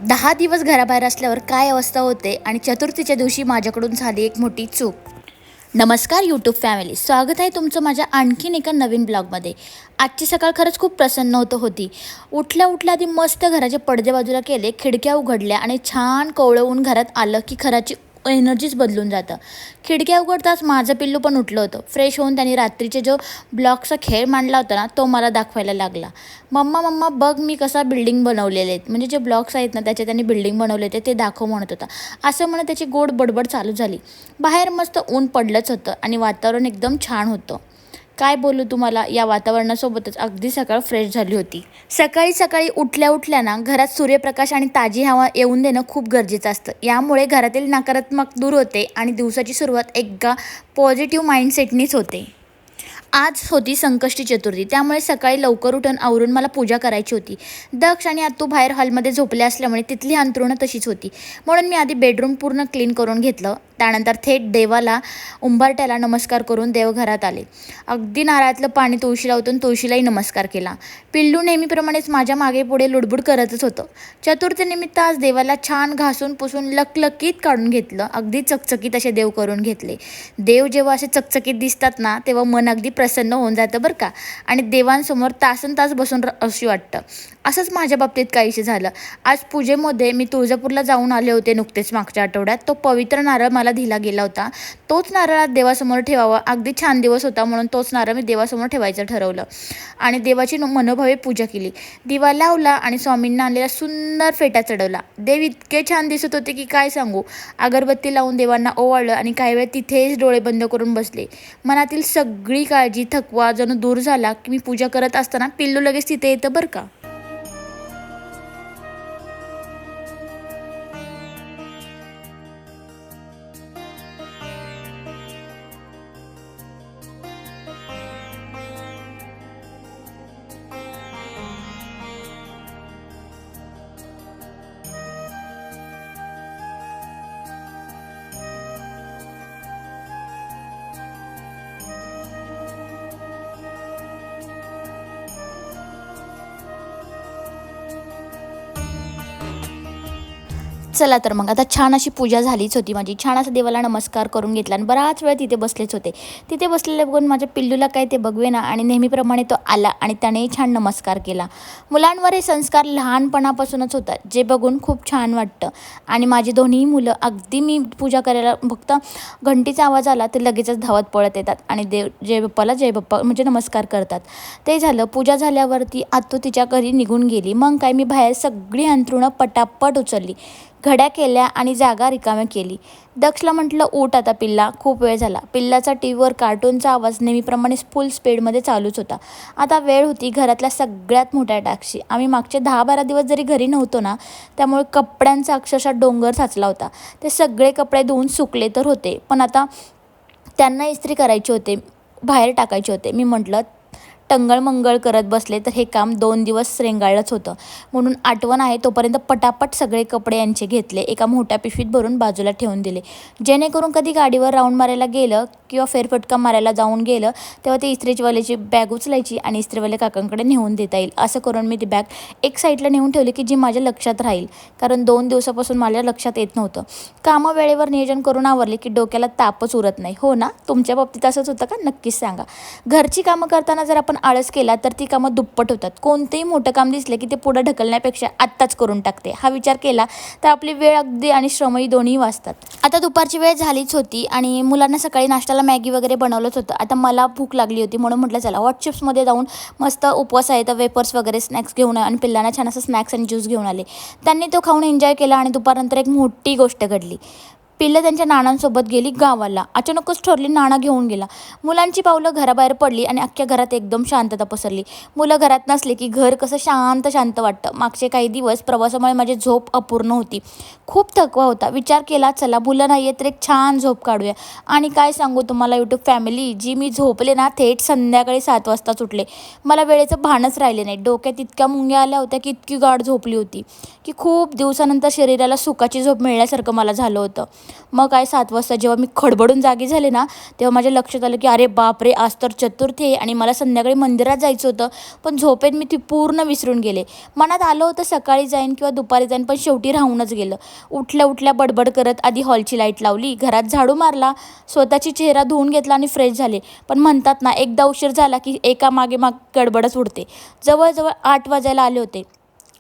10 दिवस घराबाहेर असल्यावर काय अवस्था होते आणि चतुर्थीच्या दिवशी माझ्याकडून झाली एक मोठी चूक. नमस्कार यूट्यूब फॅमिली, स्वागत आहे तुमचं माझ्या आणखीन एका नवीन ब्लॉगमध्ये. आजची सकाळ खरंच खूप प्रसन्न होती. उठल्या उठल्या आधी मस्त घराचे पडदे बाजूला केले, खिडक्या उघडल्या आणि छान कोवळं ऊन घरात आलं की घराची एनर्जीच बदलून जातं. खिडक्या उघडताच माझं पिल्लू पण उठलं होतं. फ्रेश होऊन त्यांनी रात्रीचे जो ब्लॉकचा खेळ मांडला होता ना, तो मला दाखवायला लागला. मम्मा मम्मा बघ मी कसा बिल्डिंग बनवलेले आहेत, म्हणजे जे ब्लॉक्स आहेत ना त्याचे त्यांनी बिल्डिंग बनवले होते, ते दाखव म्हणत होता. असं म्हणत त्याची गोड बडबड चालू झाली. बाहेर मस्त ऊन पडलंच होतं आणि वातावरण एकदम छान होतं. काय बोलू तुम्हाला, या वातावरणासोबतच अगदी सकाळ फ्रेश झाली होती. सकाळी सकाळी उठल्या उठल्या ना घरात सूर्यप्रकाश आणि ताजी हवा येऊन देणं खूप गरजेचं असतं. यामुळे घरातील नकारात्मक दूर होते आणि दिवसाची सुरुवात एका पॉझिटिव्ह माइंडसेटनीच होते. आज होती संकष्टी चतुर्थी, त्यामुळे सकाळी लवकर उठून आवरून मला पूजा करायची होती. दक्ष आणि आत्तू बाहेर हॉलमध्ये झोपले असल्यामुळे तिथली अंथरुणं तशीच होती. म्हणून मी आधी बेडरूम पूर्ण क्लीन करून घेतलं. त्यानंतर थेट देवाला उंबरट्याला नमस्कार करून देवघरात आले. अगदी नारळातलं पाणी तुळशीला ओतून तुळशीलाही नमस्कार केला. पिल्लू नेहमीप्रमाणेच माझ्या मागे पुढे लुडबुड करतच होतं. चतुर्थीनिमित्त आज देवाला छान घासून पुसून लकलकीत काढून घेतलं. अगदी चकचकीत असे देव करून घेतले. देव जेव्हा असे चकचकीत दिसतात ना, तेव्हा मन अगदी प्रसन्न होऊन जातं बरं का. आणि देवांसमोर तासनतास बसून अशी वाटतं. असंच माझ्या बाबतीत काहीशी झालं. आज पूजेमध्ये मी तुळजापूरला जाऊन आले होते नुकतेच मागच्या आठवड्यात. तो पवित्र नारळ मला दिला गेला होता. तोच नारळ देवासमोर ठेवावा. अगदी छान दिवस होता म्हणून तोच नारळ मी देवासमोर ठेवायचं ठरवलं आणि देवाची मनोभावे पूजा केली. दिवा लावला आणि स्वामींना आणलेला सुंदर फेटा चढवला. देव इतके छान दिसत होते की काय सांगू. अगरबत्ती लावून देवांना ओवाळलं आणि काही वेळ तिथेच डोळे बंद करून बसले. मनातील सगळी काळजी थकवा जणू दूर झाला की मी पूजा करत असताना पिल्लू लगेच तिथे येतं बरं का. चला तर मग आता छान अशी पूजा झालीच होती माझी. छान असं देवाला नमस्कार करून घेतला आणि बराच वेळ तिथे बसलेच होते. तिथे बसलेले बघून माझ्या पिल्लूला काय ते बघवेना आणि नेहमीप्रमाणे तो आला आणि त्यानेही छान नमस्कार केला. मुलांवर हे संस्कार लहानपणापासूनच होतात, जे बघून खूप छान वाटतं. आणि माझी दोन्ही मुलं अगदी मी पूजा करायला फक्त घंटीचा आवाज आला ते लगेचच धावत पळत येतात आणि जय बाप्पाला जय बाप्पा म्हणजे नमस्कार करतात. ते झालं. पूजा झाल्यावरती आत्तू तिच्या घरी निघून गेली. मग काय मी बाहेर सगळी अंथरुणं पटापट उचलली, घड्या केल्या आणि जागा रिकाम्या केली. दक्षला म्हटलं उठ आता पिल्ला, खूप वेळ झाला. पिल्लाचा टीव्हीवर कार्टूनचा आवाज नेहमीप्रमाणे फुल स्पीडमध्ये चालूच होता. आता वेळ होती घरातल्या सगळ्यात मोठ्या टास्कची. आम्ही मागचे 10-12 दिवस जरी घरी नव्हतो ना, त्यामुळे कपड्यांचा अक्षरशः डोंगर साचला होता. ते सगळे कपडे धुवून सुकले तर होते, पण आता त्यांना इस्त्री करायचे होते, बाहेर टाकायचे होते. मी म्हटलं टंगळमंगळ करत बसले तर हे काम 2 दिवस रेंगाळलंच होतं. म्हणून आठवण आहे तोपर्यंत पटापट सगळे कपडे यांचे घेतले, एका मोठ्या पिशवीत भरून बाजूला ठेवून दिले, जेणेकरून कधी गाडीवर राऊंड मारायला गेलं किंवा फेरफटका मारायला जाऊन गेलं तेव्हा ते इस्त्रीवाल्याची बॅग उचलायची आणि इस्त्रीवाले काकांकडे नेऊन देता येईल. असं करून मी ती बॅग एक साईडला नेऊन ठेवली की जी माझ्या लक्षात राहील, कारण 2 दिवसापासून माझ्या लक्षात येत नव्हतं. कामं वेळेवर नियोजन करून आवरले की डोक्याला तापच उरत नाही. हो ना, तुमच्या बाबतीत असंच होतं का? नक्कीच सांगा. घरची कामं करताना जर आपण आळस केला तर ती कामं दुप्पट होतात. कोणतेही मोठं काम दिसले की ते पुढं ढकलण्यापेक्षा आत्ताच करून टाकते हा विचार केला तर आपली वेळ अगदी आणि श्रमही दोन्ही वाचतात. आता दुपारची वेळ झालीच होती आणि मुलांना सकाळी नाश्त्याला मॅगी वगैरे बनवलंच होतं. आता मला भूक लागली होती म्हणून म्हटलं चला हॉट चिप्समध्ये जाऊन मस्त उपवास आहे तर वेपर्स वगैरे स्नॅक्स घेऊन आणि पिल्लांना छान असं स्नॅक्स आणि ज्यूस घेऊन आले. त्यांनी तो खाऊन एन्जॉय केला आणि दुपारनंतर एक मोठी गोष्ट घडली. पिल्लं त्यांच्या नानांसोबत गेली गावाला. अचानकच ठरली नाना घेऊन गेला. मुलांची पावलं घराबाहेर पडली आणि अख्ख्या घरात एकदम शांतता पसरली. मुलं घरात नसले की घर कसं शांत शांत वाटतं. मागचे काही दिवस प्रवासामुळे माझी झोप अपूर्ण होती, खूप थकवा होता. विचार केला चला मुलं नाही तर एक छान झोप काढूया. आणि काय सांगू तुम्हाला यूट्यूब फॅमिली, जी मी झोपले ना थेट संध्याकाळी 7 वाजता सुटले. मला वेळेचं भानच राहिले नाही. डोक्यात इतक्या मुंग्या आल्या होत्या की इतकी गाढ झोपली होती की खूप दिवसानंतर शरीराला सुखाची झोप मिळण्यासारखं मला झालं होतं. मग काय 7 वाजता जेव्हा मी खडबडून जागी झाले ना, तेव्हा माझ्या लक्षात आलं की अरे बापरे, आज तर चतुर्थी आहे आणि मला संध्याकाळी मंदिरात जायचं होतं. पण झोपेत मी ती पूर्ण विसरून गेले. मनात आलं होतं सकाळी जाईन किंवा दुपारी जाईन, पण शेवटी राहूनच गेलं. उठल्या उठल्या बडबड करत आधी हॉलची लाईट लावली, घरात झाडू मारला, स्वतःची चेहरा धुवून घेतला आणि फ्रेश झाले. पण म्हणतात ना, एकदा उशीर झाला की एका मागे माग गडबडच उडते. जवळजवळ 8 वाजायला आले होते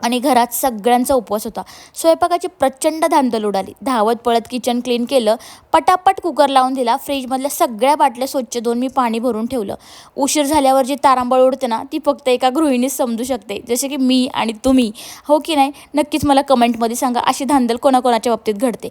आणि घरात सगळ्यांचा उपवास होता. स्वयंपाकाची प्रचंड धांदल उडाली. धावत पळत किचन क्लीन केलं, पटापट कुकर लावून दिला, फ्रीजमधल्या सगळ्या बाटल्या स्वच्छ धुवून मी पाणी भरून ठेवलं. उशीर झाल्यावर जी तारांबळ उडते ना, ती फक्त एका गृहिणीच समजू शकते, जसे की मी आणि तुम्ही. हो की नाही? नक्कीच मला कमेंटमध्ये सांगा, अशी धांदल कोणाकोणाच्या बाबतीत घडते.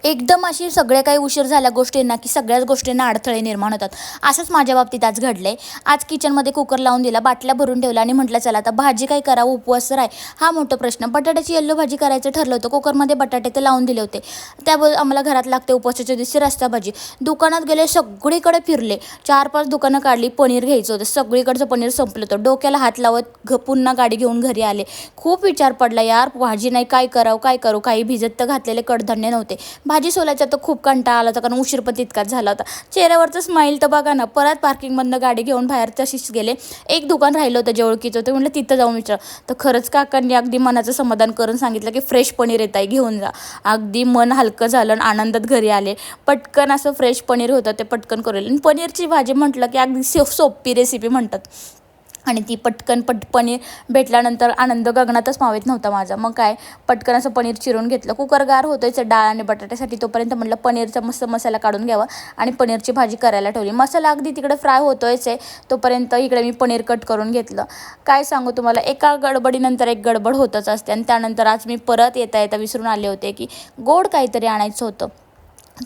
एकदम अशी सगळे काही उशीर झाल्या गोष्टींना की सगळ्याच गोष्टींना अडथळे निर्माण होतात. असंच माझ्या बाबतीत आज घडलं आहे. आज किचनमध्ये कुकर लावून दिला, बाटल्या भरून ठेवला आणि म्हटलं चला आता भाजी काय करावं, उपवास तर आहे. हा मोठा प्रश्न. बटाट्याची येल्लो भाजी करायचं ठरलं होतं. कुकरमध्ये बटाटे तर लावून दिले होते. त्याबरोबर आम्हाला घरात लागते उपवासाच्या दिवशी रस्सा भाजी. दुकानात गेले, सगळीकडे फिरले, 4-5 दुकानं काढली. पनीर घ्यायचं होतं, सगळीकडचं पनीर संपलं होतं. डोक्याला हात लावत पुन्हा गाडी घेऊन घरी आले. खूप विचार पडला, यार भाजी नाही, काय करावं काय करू. काही भिजत तर घातलेले कडधान्य नव्हते. भाजी सोलायचा तर खूप कंटाळा आला होता, कारण उशीर पण तितकाच झाला होता. चेहऱ्यावरचं स्माईल तर बघा ना. परत पार्किंगमधनं गाडी घेऊन बाहेर तशीच गेले. एक दुकान राहिलं होतं जे ओळखीचं होतं, म्हटलं तिथं जाऊन विचार. तर खरंच काकांनी अगदी मनाचं समाधान करून सांगितलं की फ्रेश पनीर येत आहे, घेऊन जा. अगदी मन हलकं झालं आणि आनंदात घरी आले. पटकन असं फ्रेश पनीर होतं, ते पटकन करेल. आणि पनीरची भाजी म्हटलं की अगदी सोपी रेसिपी म्हणतात, आणि ती पटकन पनीर भेटल्यानंतर आनंद गगनातच मावत नव्हता माझा. मग काय, पटकन असं पनीर चिरून घेतलं. कुकर गार होतोयच डाळ आणि बटाट्यासाठी, तोपर्यंत म्हटलं पनीरचा मस्त मसाला काढून घ्यावा आणि पनीरची भाजी करायला ठेवली. मसाला अगदी तिकडे फ्राय होतोयच आहे, तोपर्यंत इकडे मी पनीर कट करून घेतलं. काय सांगू तुम्हाला, एका गडबडीनंतर एक गडबड होतच असते. आणि त्यानंतर आज मी परत येता येता विसरून आले होते की गोड काहीतरी आणायचं होतं.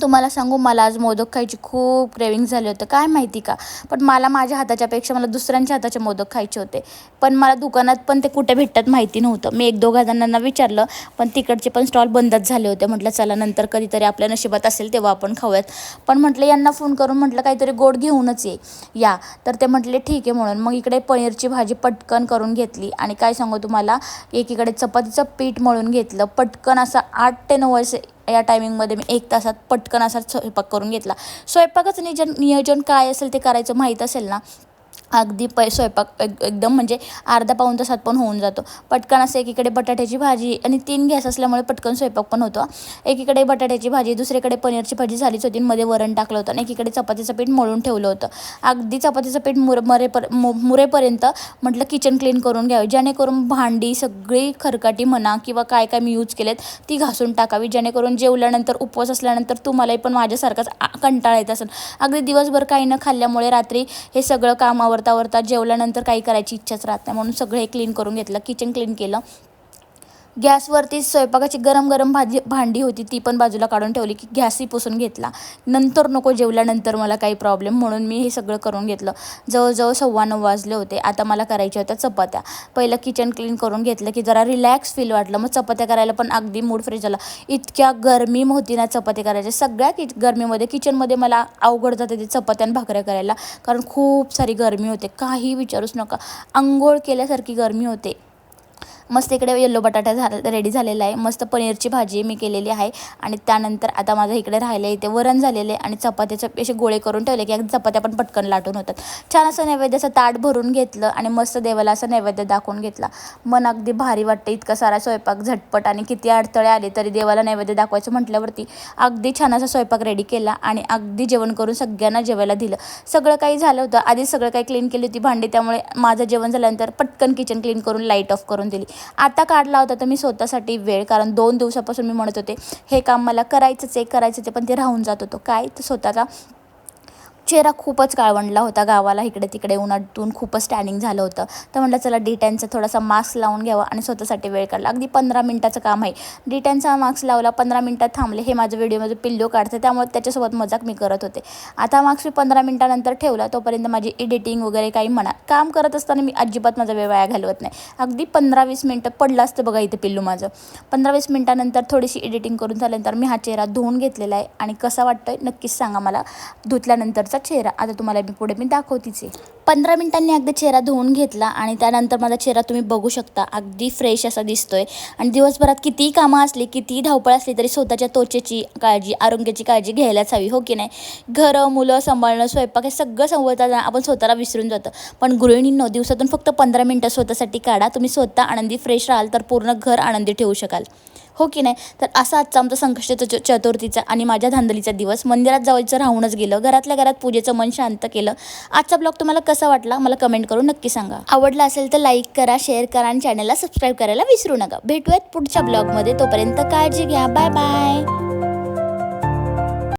तुम्हाला सांगू, मला आज मोदक खायची खूप क्रेविंग झाले होतं, काय माहिती का. पण मला माझ्या हाताच्यापेक्षा मला दुसऱ्यांच्या हाताचे मोदक खायचे होते. पण मला दुकानात पण ते कुठे भेटतात माहिती नव्हतं. मी 1-2 जणांना विचारलं, पण तिकडचे पण स्टॉल बंदच झाले होते. म्हटलं चला नंतर कधीतरी आपल्या नशिबात असेल तेव्हा आपण खाऊयात. पण म्हटलं यांना फोन करून म्हटलं काहीतरी गोड घेऊनच या. तर ते म्हटले ठीक आहे म्हणून. मग इकडे पनीरची भाजी पटकन करून घेतली. आणि काय सांगू तुम्हाला, एकीकडे चपातीचं पीठ मळून घेतलं. पटकन असं 8 ते 9 या टायमिंगमध्ये मी 1 तासात पटकन असा स्वयंपाक करून घेतला. स्वयंपाकाचं नियोजन काय असेल ते करायचं माहीत असेल ना, अगदी स्वयंपाक एकदम म्हणजे अर्धा-पाऊण तासात पण होऊन जातो. पटकन असं एकीकडे बटाट्याची भाजी, आणि 3 गॅस असल्यामुळे पटकन स्वयंपाक पण होतो. एकीकडे बटाट्याची भाजी, दुसरीकडे पनीरची भाजी झालीच होती, मध्ये वरण टाकलं होतं, आणि एकीकडे चपातीचं पीठ मळून ठेवलं होतं. अगदी चपातीचं पीठ मुरेपर्यंत म्हटलं किचन क्लीन करून घ्यावे, जेणेकरून भांडी सगळी खरकाटी म्हणा किंवा काय काय मी यूज केलेत ती घासून टाकावी, जेणेकरून जेवल्यानंतर, उपवास असल्यानंतर तुम्हालाही पण माझ्यासारखाच कंटाळा येत असेल. अगदी दिवसभर काही न खाल्ल्यामुळे रात्री हे सगळं काम आवरता जेवल्यानंतर काही करायची इच्छाच राहत नाही. म्हणून सगळे क्लीन करून घेतलं, किचन क्लीन केलं. गॅसवरती स्वयंपाकाची गरम गरम भांडी होती, ती पण बाजूला काढून ठेवली की गॅसही पुसून घेतला. नंतर नको जेवल्यानंतर मला काही प्रॉब्लेम, म्हणून मी हे सगळं करून घेतलं. जवळजवळ 9:15 वाजले होते. आता मला करायच्या होत्या चपात्या. पहिलं किचन क्लीन करून घेतलं की जरा रिलॅक्स फील वाटलं. मग चपात्या करायला पण अगदी मूड फ्रेश झाला. इतक्या गरमी होती ना चपात्या करायच्या, सगळ्या गरमीमध्ये किचनमध्ये मला अवघड जाते ते चपात्या आणि भाकऱ्या करायला, कारण खूप सारी गरमी होते. काही विचारूच नका, आंघोळ केल्यासारखी गरमी होते. मस्त इकडे येल्लो बटाटा रेडी झालेला आहे. मस्त पनीरची भाजी मी केलेली आहे. आणि त्यानंतर आता माझं इकडे राहिलं आहे ते वरण झालेले, आणि चपात्याचे असे गोळे करून ठेवले की चपात्या पण पटकन लाटून होतात. छान असं नैवेद्याचं ताट भरून घेतलं आणि मस्त देवाला असं नैवेद्य दाखवून घेतला. मन अगदी भारी वाटतं. इतका सारा स्वयंपाक झटपट, आणि किती अडथळे आले तरी देवाला नैवेद्य दाखवायचं म्हटल्यावरती अगदी छान असा स्वयंपाक रेडी केला आणि अगदी जेवण करून सगळ्यांना जेवायला दिलं. सगळं काही झालं होतं. आधी सगळं काही क्लीन केली होती भांडी, त्यामुळे माझं जेवण झाल्यानंतर पटकन किचन क्लीन करून लाईट ऑफ करून दिली. आता काढला होता तर मी स्वतःसाठी वेळ, कारण 2 दिवसापासून मी म्हणत होते हे काम मला करायचंच आहे, पण ते राहून जात होतं. काय तर स्वतःचा चेहरा खूपच काळवंडला होता. गावाला इकडे तिकडे उन्हातून खूपच टॅनिंग झालं होतं. तर म्हटलं चला D10चा थोडासा मास्क लावून घ्यावा आणि स्वतःसाठी वेळ काढला. अगदी 15 मिनिटाचं काम आहे. D10चा मास्क लावला, 15 मिनिटात थांबले. हे माझं व्हिडिओमध्ये पिल्लू काढते, त्यामुळे त्याच्यासोबत मजाक मी करत होते. आता मास्क मी 15 मिनिटानंतर ठेवला. तोपर्यंत माझी एडिटिंग वगैरे काही म्हणा, काम करत असताना मी अजिबात माझा वेळ वाया घालवत नाही. अगदी 15-20 मिनटं पडलं असतं बघा इथे पिल्लू माझं. 15-20 मिनिटानंतर थोडीशी एडिटिंग करून झाल्यानंतर मी हा चेहरा धुवून घेतलेला आहे. आणि कसा वाटतोय नक्कीच सांगा मला धुतल्यानंतर असा चेहरा. आता तुम्हाला मी दाखवतीच आहे. 15 मिनिटांनी अगदी चेहरा धुवून घेतला आणि त्यानंतर माझा चेहरा तुम्ही बघू शकता अगदी फ्रेश असा दिसतोय. आणि दिवसभरात कितीही कामं असली, कितीही धावपळ असली तरी स्वतःच्या त्वचेची काळजी, आरोग्याची काळजी घ्यायलाच हवी, हो की नाही? घरं, मुलं सांभाळणं, स्वयंपाक हे सगळं सांभाळताना आपण स्वतःला विसरून जातो. पण गृहिणींनो, दिवसातून फक्त 15 मिनिटं स्वतःसाठी काढा. तुम्ही स्वतः आनंदी फ्रेश राहाल तर पूर्ण घर आनंदी ठेवू शकाल, हो की नाही? तर असा आजचा आमचा संकष्टी चतुर्थीचा आणि माझ्या धांदलीचा दिवस. मंदिरात जायचं राहूनच गेलं, घरातल्या घरात पूजेचं मन शांत केलं. आजचा ब्लॉग तुम्हाला कसा वाटला मला कमेंट करून नक्की सांगा. आवडला असेल तर लाईक करा, शेअर करा आणि चॅनलला सबस्क्राईब करायला विसरू नका. भेटूयात पुढच्या ब्लॉगमध्ये. तोपर्यंत काळजी घ्या. Bye bye.